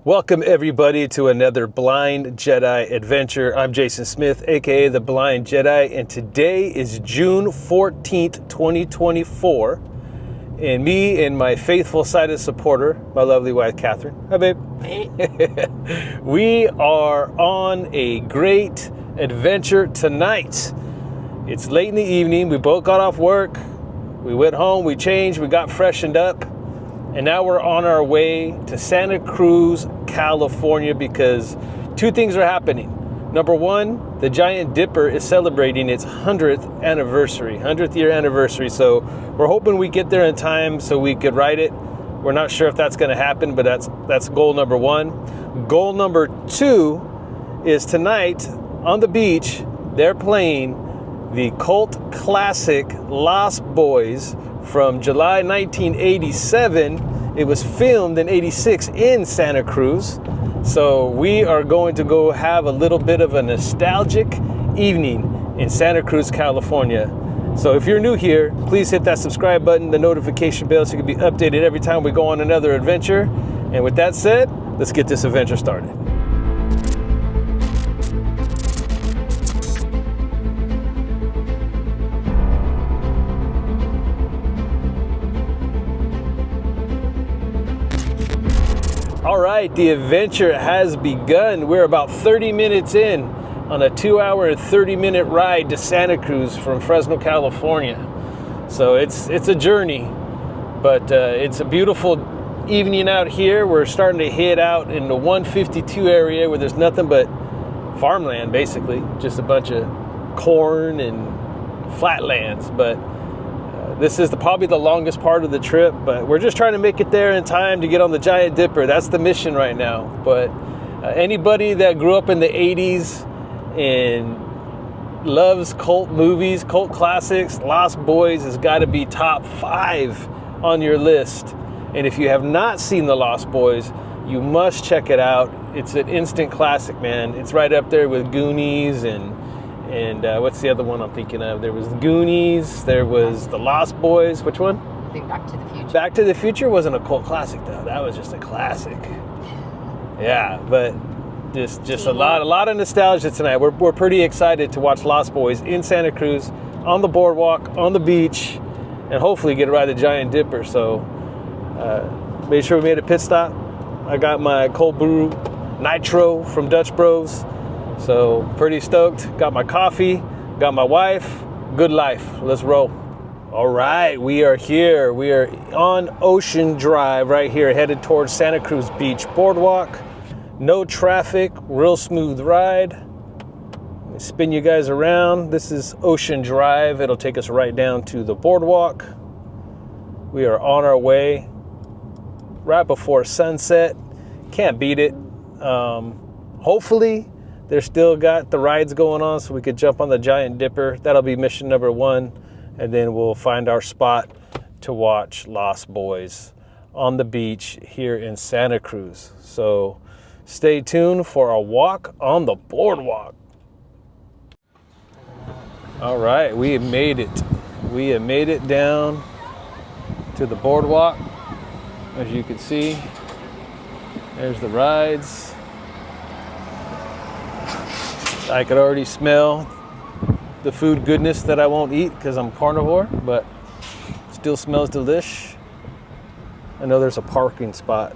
Welcome everybody to another Blind Jedi adventure. I'm Jason Smith, aka the Blind Jedi, and today is June 14th, 2024. And me and my faithful sighted supporter, my lovely wife Catherine. Hi babe. We are on a great adventure tonight. It's late in the evening. We both got off work. We went home, we changed, we got freshened up. And now we're on our way to Santa Cruz, California, because two things are happening. Number one, the Giant Dipper is celebrating its 100th year anniversary. So we're hoping we get there in time so we could ride it. We're not sure if that's going to happen, but that's goal number one. Goal number two is tonight on the beach, they're playing the cult classic Lost Boys from July 1987. It was filmed in 86 in Santa Cruz. So we are going to go have a little bit of a nostalgic evening in Santa Cruz, California. So if you're new here, please hit that subscribe button, the notification bell, so you can be updated every time we go on another adventure. And with that said, let's get this adventure started. All right, the adventure has begun. We're about 30 minutes in on a 2-hour and 30-minute ride to Santa Cruz from Fresno, California. So it's a journey, but it's a beautiful evening out here. We're starting to head out in the 152 area where there's nothing but farmland, basically, just a bunch of corn and flatlands. But this is probably the longest part of the trip, but we're just trying to make it there in time to get on the Giant Dipper. That's the mission right now. But anybody that grew up in the 80s and loves cult movies, cult classics, Lost Boys has got to be top 5 on your list. And if you have not seen The Lost Boys, you must check it out. It's an instant classic, man. It's right up there with Goonies and what's the other one I'm thinking of? There was Goonies, there was The Lost Boys. Which one? I think Back to the Future. Back to the Future wasn't a cult classic though. That was just a classic. Yeah, but just a lot of nostalgia tonight. We're pretty excited to watch Lost Boys in Santa Cruz, on the boardwalk, on the beach, and hopefully get to ride the Giant Dipper. So made sure we made a pit stop. I got my cold brew nitro from Dutch Bros. So pretty stoked. Got my coffee, got my wife. Good life. Let's roll. All right, we are here. We are on Ocean Drive right here, headed towards Santa Cruz Beach Boardwalk. No traffic, real smooth ride. Let me spin you guys around. This is Ocean Drive. It'll take us right down to the boardwalk. We are on our way right before sunset. Can't beat it. Hopefully, they're still got the rides going on so we could jump on the Giant Dipper. That'll be mission number 1. And then we'll find our spot to watch Lost Boys on the beach here in Santa Cruz. So stay tuned for a walk on the boardwalk. All right, we have made it. We have made it down to the boardwalk. As you can see, there's the rides. I could already smell the food goodness that I won't eat because I'm carnivore, but still smells delish. I know there's a parking spot,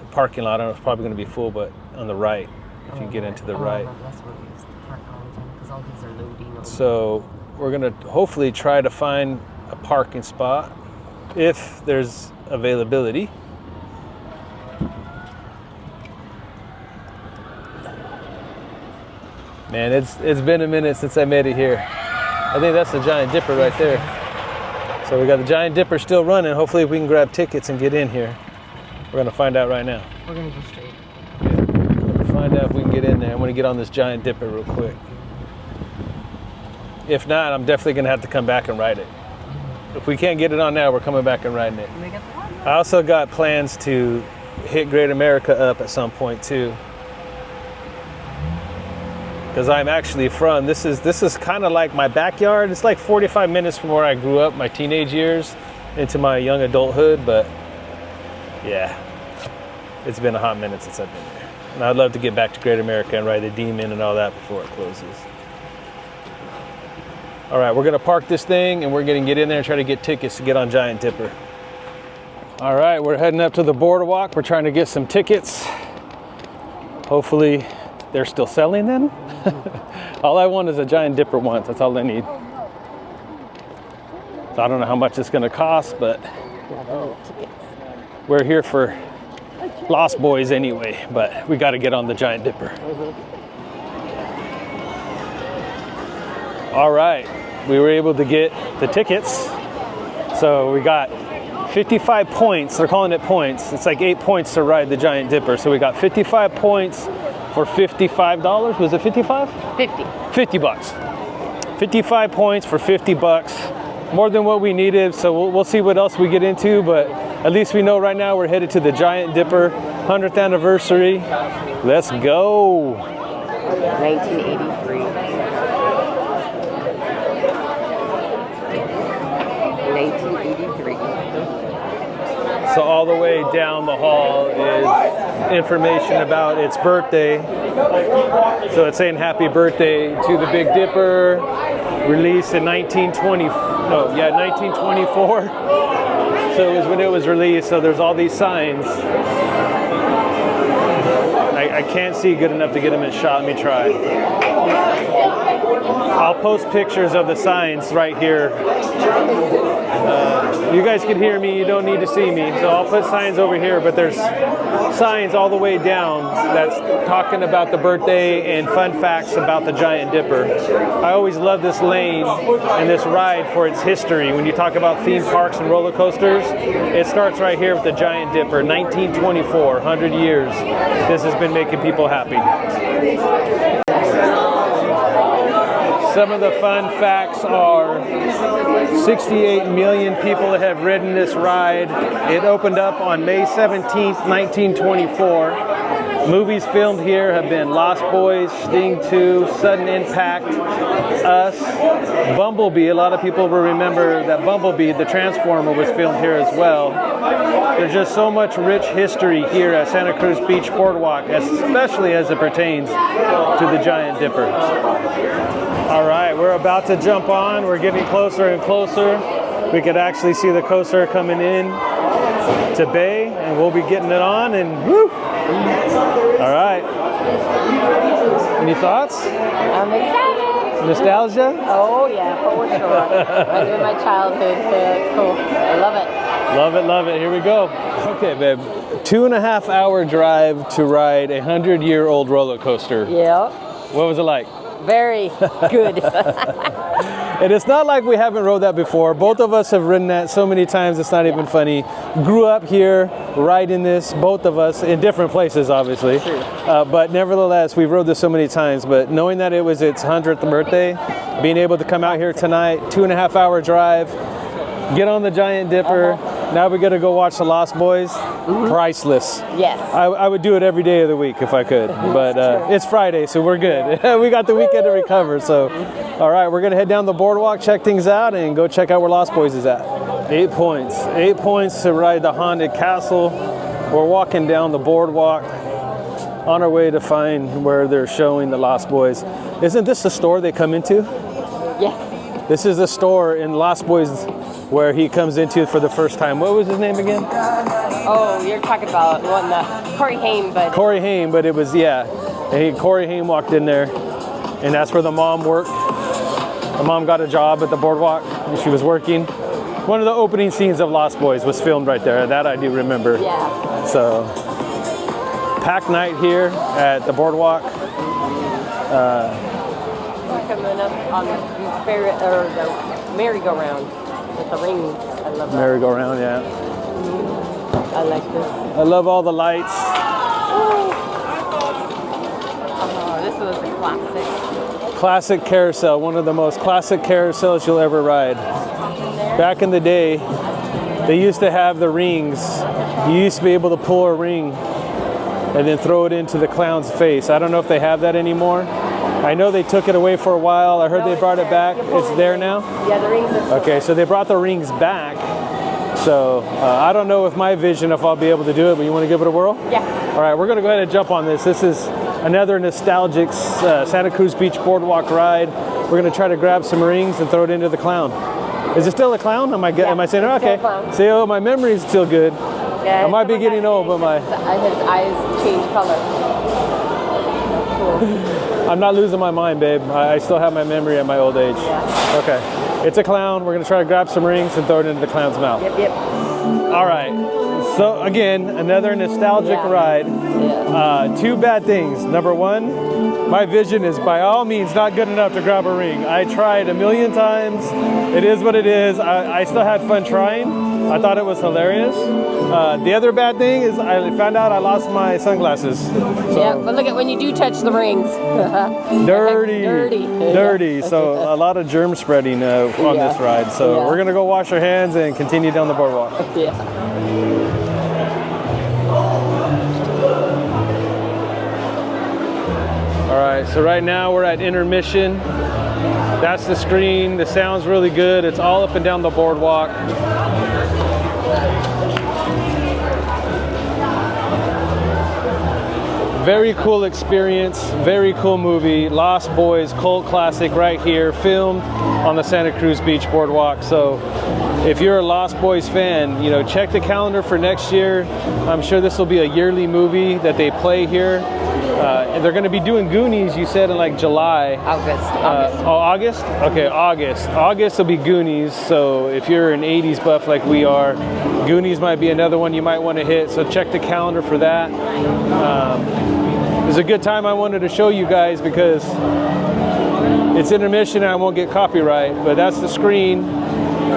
a parking lot. I don't know, it's probably going to be full, but on the right, if you get into the right. That's where we used to park all the time because all these are loading. So we're going to hopefully try to find a parking spot if there's availability. Man, it's been a minute since I made it here. I think that's the Giant Dipper right there. So we got the Giant Dipper still running. Hopefully we can grab tickets and get in here. We're gonna find out right now. We're gonna go straight. Okay. We're gonna find out if we can get in there. I'm gonna get on this Giant Dipper real quick. If not, I'm definitely gonna have to come back and ride it. If we can't get it on now, we're coming back and riding it. I also got plans to hit Great America up at some point too. Because I'm actually from, this is kind of like my backyard. It's like 45 minutes from where I grew up, my teenage years into my young adulthood, but yeah. It's been a hot minute since I've been there. And I'd love to get back to Great America and ride the Demon and all that before it closes. All right, we're gonna park this thing and we're gonna get in there and try to get tickets to get on Giant Dipper. All right, we're heading up to the boardwalk. We're trying to get some tickets. Hopefully they're still selling them. All I want is a Giant Dipper once, that's all I need. So I don't know how much it's gonna cost, but we're here for Lost Boys anyway, but we gotta get on the Giant Dipper. All right, we were able to get the tickets. So we got 55 points, they're calling it points. It's like 8 points to ride the Giant Dipper. So we got 55 points for $55. Was it 55? 50. 50 bucks. 55 points for 50 bucks. More than what we needed, so we'll see what else we get into, but at least we know right now we're headed to the Giant Dipper 100th anniversary. Let's go. 1983. 1983. So all the way down the hall is information about its birthday. So it's saying happy birthday to the Big Dipper, released in 1924. So it was when it was released, so there's all these signs. I can't see good enough to get them in shot. Let me try. I'll post pictures of the signs right here. You guys can hear me, you don't need to see me. So I'll put signs over here, but there's signs all the way down that's talking about the birthday and fun facts about the Giant Dipper. I always love this lane and this ride for its history. When you talk about theme parks and roller coasters, it starts right here with the Giant Dipper, 1924, 100 years. This has been making people happy. Some of the fun facts are 68 million people have ridden this ride. It opened up on May 17th, 1924. Movies filmed here have been Lost Boys, Sting 2, Sudden Impact, Us, Bumblebee. A lot of people will remember that Bumblebee, the Transformer, was filmed here as well. There's just so much rich history here at Santa Cruz Beach Boardwalk, especially as it pertains to the Giant Dipper. All right, we're about to jump on. We're getting closer and closer. We could actually see the coaster coming in to Bay, and we'll be getting it on, and woo! All right. Any thoughts? I'm excited. Nostalgia? Oh yeah, for sure. I do my childhood. It's cool. I love it. Love it, love it. Here we go. Okay, babe. 2.5 hour drive to ride a 100-year-old roller coaster. Yeah. What was it like? Very good. And it's not like we haven't rode that before. Both of us have ridden that so many times, it's not even funny. Grew up here riding this, both of us, in different places, obviously. But nevertheless, we've rode this so many times. But knowing that it was its 100th birthday, being able to come out here tonight, 2.5 hour drive, get on the Giant Dipper. Now we got to go watch the Lost Boys. Priceless. Yes. I would do it every day of the week if I could, but it's Friday, so we're good. We got the weekend to recover. So, all right, we're gonna head down the boardwalk, check things out, and go check out where Lost Boys is at. 8 points. 8 points to ride the haunted castle. We're walking down the boardwalk on our way to find where they're showing the Lost Boys. Isn't this the store they come into? Yes. This is the store in Lost Boys where he comes into for the first time. What was his name again? Oh, you're talking about one that Corey Haim, but Corey Haim, but it was, yeah. And Corey Haim walked in there, and that's where the mom worked. The mom got a job at the boardwalk, and she was working. One of the opening scenes of Lost Boys was filmed right there. That I do remember. yeah. So, packed night here at the boardwalk. We're coming up on the merry-go-round with the rings. I love that. Merry-go-round, yeah. I like this. I love all the lights. Oh, this was a classic. Classic carousel, one of the most classic carousels you'll ever ride. Back in the day, they used to have the rings. You used to be able to pull a ring and then throw it into the clown's face. I don't know if they have that anymore. I know they took it away for a while. I heard they brought it back. It's there now? Yeah, the rings are Okay, so they brought the rings back. So I don't know if my vision, if I'll be able to do it, but you want to give it a whirl? Yeah. All right, we're going to go ahead and jump on this. This is another nostalgic Santa Cruz Beach Boardwalk ride. We're going to try to grab some rings and throw it into the clown. Is it still a clown? Am I saying okay? See, oh, my memory is still good. Yeah, I might be getting old, but his eyes change color. Cool. I'm not losing my mind, babe. I still have my memory at my old age. Yeah. Okay, it's a clown. We're going to try to grab some rings and throw it into the clown's mouth. Yep. All right. So again, another nostalgic ride. Yeah. Two bad things. Number one, my vision is by all means not good enough to grab a ring. I tried a million times. It is what it is. I still had fun trying. I thought it was hilarious. The other bad thing is I found out I lost my sunglasses. So Yeah, but look at when you do touch the rings. dirty. So a lot of germ spreading on this ride. So we're gonna go wash our hands and continue down the boardwalk. Yeah. All right, so right now we're at intermission. That's the screen. The sound's really good. It's all up and down the boardwalk. Very cool experience, very cool movie. Lost Boys, cult classic right here, filmed on the Santa Cruz Beach Boardwalk. So if you're a Lost Boys fan, you know, check the calendar for next year. I'm sure this will be a yearly movie that they play here. And they're going to be doing Goonies, you said, in like July. August. Okay, August. August will be Goonies. So if you're an 80s buff like we are, Goonies might be another one you might want to hit. So check the calendar for that. It was a good time I wanted to show you guys because it's intermission and I won't get copyright. But that's the screen.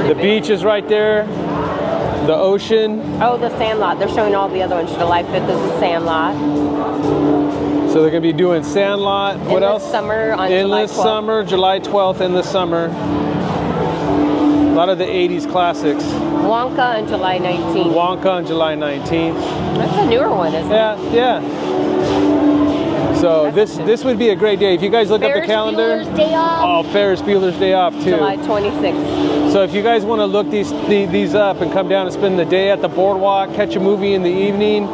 The beach is right there. The ocean. Oh, the Sandlot. They're showing all the other ones. July 5th is the Sandlot. So they're going to be doing Sandlot. What else? Summer on Endless July 12th. Summer, July 12th in the summer. A lot of the 80s classics. Wonka on July 19th. Wonka on July 19th. That's a newer one, isn't it? Yeah. So this would be a great day. If you guys look up the calendar. Ferris Bueller's Day Off. Oh, Ferris Bueller's Day Off too. July 26th. So if you guys want to look these up and come down and spend the day at the boardwalk, catch a movie in the evening,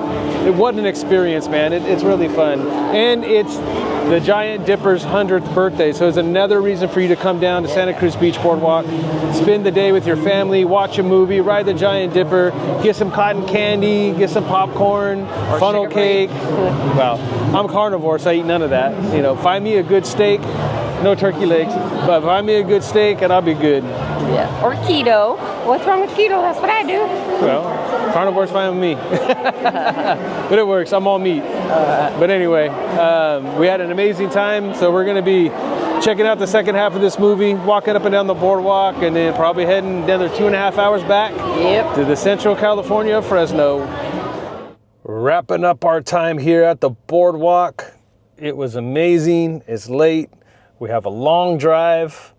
what an experience, man. It's really fun. And it's the Giant Dipper's 100th birthday, so it's another reason for you to come down to Santa Cruz Beach Boardwalk, spend the day with your family, watch a movie, ride the Giant Dipper, get some cotton candy, get some popcorn, or funnel cake. Well, I'm carnivore, so I eat none of that. You know, find me a good steak, no turkey legs, but find me a good steak and I'll be good. Yeah. Or keto. What's wrong with keto? That's what I do. Well, carnivore's fine with me. But it works. I'm all meat. But anyway, we had an amazing time. So we're going to be checking out the second half of this movie, walking up and down the boardwalk, and then probably heading another 2.5 hours back to the Central California, Fresno. Wrapping up our time here at the boardwalk. It was amazing. It's late. We have a long drive.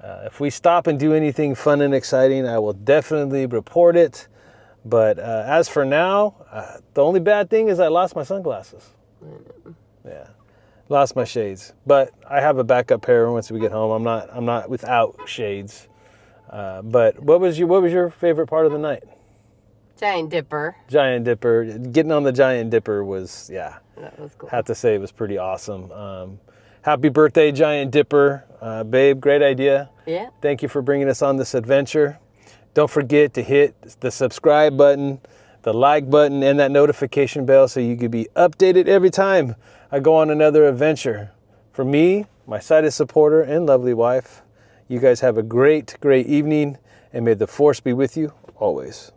If we stop and do anything fun and exciting, I will definitely report it. But as for now, the only bad thing is I lost my sunglasses. Yeah, lost my shades. But I have a backup pair once we get home. I'm not without shades. But what was your favorite part of the night? Giant Dipper. Giant Dipper. Getting on the Giant Dipper was, That was cool. have to say it was pretty awesome. Happy birthday, Giant Dipper. Babe, great idea. Yeah. Thank you for bringing us on this adventure. Don't forget to hit the subscribe button, the like button, and that notification bell so you can be updated every time I go on another adventure. For me, my sighted supporter, and lovely wife, you guys have a great, great evening, and may the force be with you always.